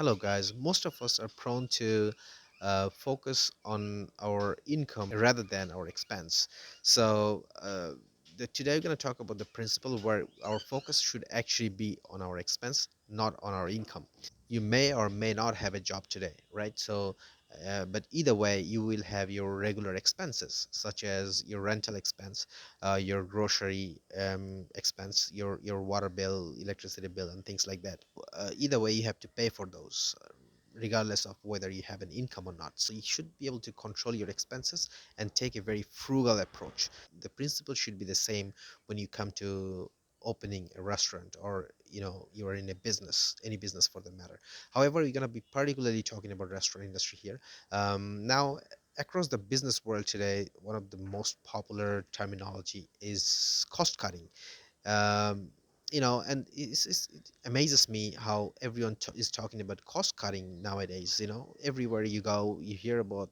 Hello, guys. Most of us are prone to focus on our income rather than our expense. So, today we're going to talk about the principle where our focus should actually be on our expense, not on our income. You may or may not have a job today, right? But either way, you will have your regular expenses, such as your rental expense, your grocery expense, your water bill, electricity bill, and things like that. Either way, you have to pay for those, regardless of whether you have an income or not. So you should be able to control your expenses and take a very frugal approach. The principle should be the same when you come to opening a restaurant, or you are in a business, any business for the matter. However, we're going to be particularly talking about restaurant industry here. Now, across the business world today, one of the most popular terminology is cost cutting. um, and it amazes me how everyone is talking about cost cutting nowadays. Everywhere you go, you hear about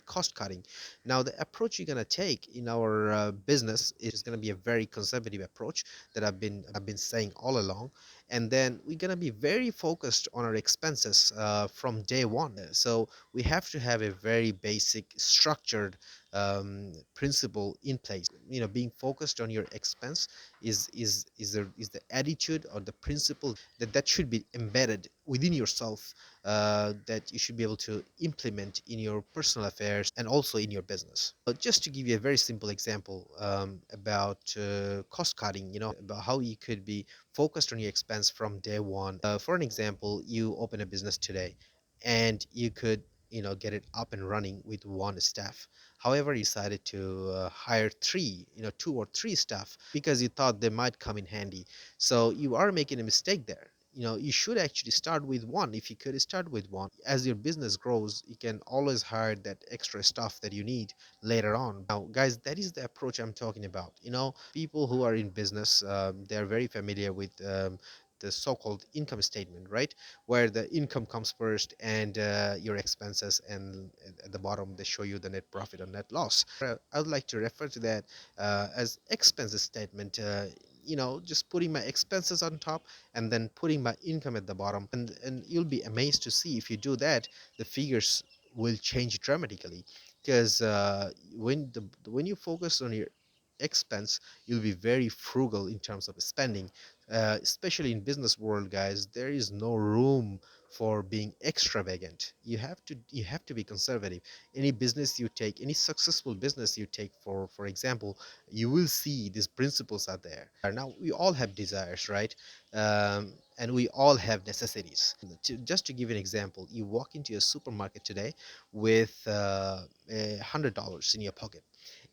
cost cutting. Now, the approach you're going to take in our business is going to be a very conservative approach that I've been saying all along. And then we're going to be very focused on our expenses from day one. So we have to have a very basic structured principle in place. Being focused on your expense is the attitude or the principle that should be embedded within yourself, that you should be able to implement in your personal affairs and also in your business. Just to give you a very simple example about cost cutting, about how you could be focused on your expense from day one. For an example, you open a business today and you could get it up and running with one staff. However, you decided to hire three, two or three staff because you thought they might come in handy. So you are making a mistake there. You should actually start with one. If you could start with one, as your business grows, you can always hire that extra stuff that you need later on. Now, guys, that is the approach I'm talking about. People who are in business, they're very familiar with the so-called income statement, right? Where the income comes first and your expenses, and at the bottom they show you the net profit or net loss. I would like to refer to that as expenses statement. Just putting my expenses on top and then putting my income at the bottom, and you'll be amazed to see, if you do that, the figures will change dramatically. Because when you focus on your expense, you'll be very frugal in terms of spending. Especially in business world, guys, there is no room for being extravagant. You have to be conservative. Any business you take, any successful business you take, for example, you will see these principles are there. Now, we all have desires, right? And we all have necessities. Just to give you an example, you walk into a supermarket today with $100 in your pocket,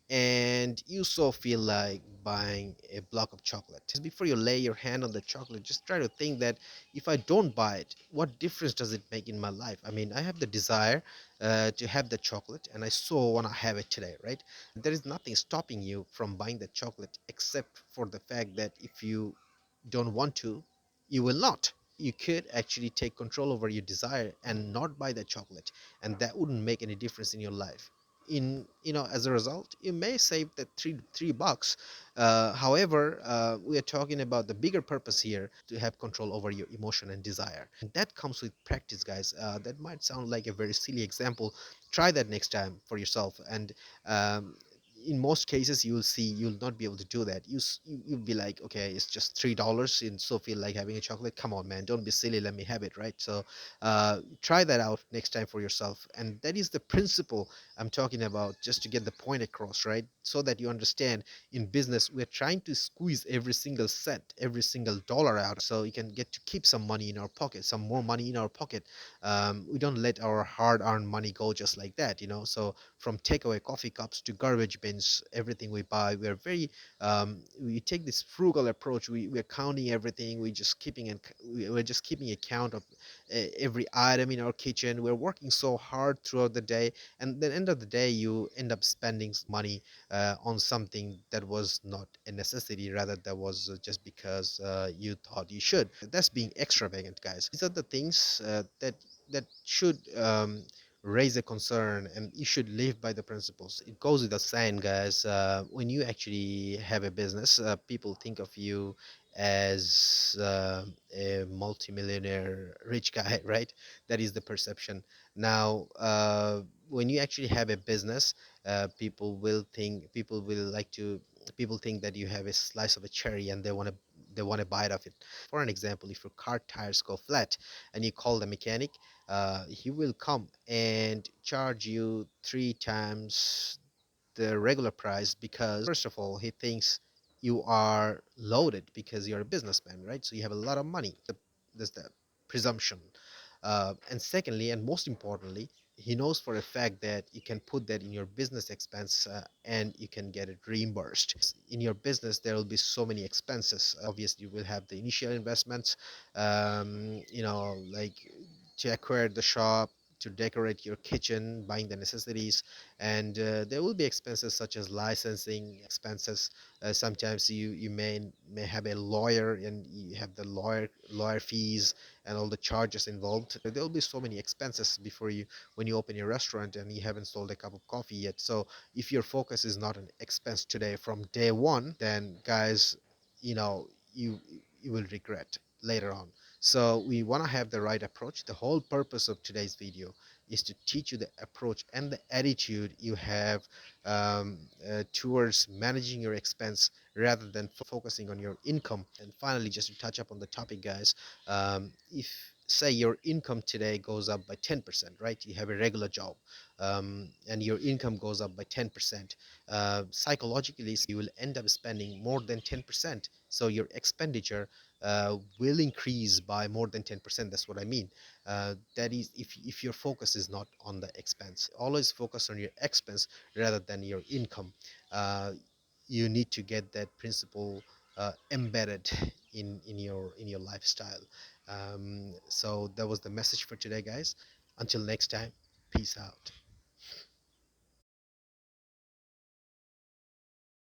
and you so feel like buying a block of chocolate. Just before you lay your hand on the chocolate, just try to think that, if I don't buy it, what difference does it make in my life? I mean, I have the desire to have the chocolate, and I so want to have it today, right? There is nothing stopping you from buying the chocolate, except for the fact that if you don't want to, you will not. You could actually take control over your desire and not buy the chocolate, and that wouldn't make any difference in your life. As a result, you may save the three bucks. However, we are talking about the bigger purpose here, to have control over your emotion and desire, and that comes with practice, guys. That might sound like a very silly example. Try that next time for yourself, and um, in most cases you will see you'll not be able to do that. You'll be like, okay, it's just $3 and so feel like having a chocolate. Come on, man, don't be silly, let me have it, right? So try that out next time for yourself, and that is the principle I'm talking about, just to get the point across, right? So that you understand, in business we're trying to squeeze every single cent, every single dollar out, so you can get to keep some money in our pocket, some more money in our pocket. We don't let our hard-earned money go just like that. So from takeaway coffee cups to garbage bins, everything we buy, we take this frugal approach. We're counting everything. We're just keeping account of every item in our kitchen. We're working so hard throughout the day, and then end of the day you end up spending money on something that was not a necessity, rather that was just because you thought you should. That's being extravagant, guys. These are the things that should raise a concern, and you should live by the principles. It goes without saying, guys, when you actually have a business, people think of you as a multimillionaire rich guy, right? That is the perception. Now, when you actually have a business, people will like to people think that you have a slice of a cherry and they want a bite of it. For an example, if your car tires go flat and you call the mechanic, he will come and charge you three times the regular price because first of all he thinks you are loaded because you're a businessman, right? So you have a lot of money. There's the presumption. And secondly, and most importantly, he knows for a fact that you can put that in your business expense, and you can get it reimbursed. In your business there will be so many expenses. Obviously you will have the initial investments, like to acquire the shop, to decorate your kitchen, buying the necessities, and there will be expenses such as licensing expenses. Sometimes you may have a lawyer and you have the lawyer fees and all the charges involved. There will be so many expenses before you when you open your restaurant and you haven't sold a cup of coffee yet. So if your focus is not an expense today from day one, then guys, you know you you will regret later on. So we want to have the right approach. The whole purpose of today's video is to teach you the approach and the attitude you have towards managing your expense rather than focusing on your income. And finally, just to touch up on the topic, guys, if say your income today goes up by 10%, right? You have a regular job, and your income goes up by 10%. Psychologically, you will end up spending more than 10%. So your expenditure will increase by more than 10%. That's what I mean. That is, if your focus is not on the expense, always focus on your expense rather than your income. uh, you need to get that principle embedded in your lifestyle. So that was the message for today, guys. Until next time, peace out.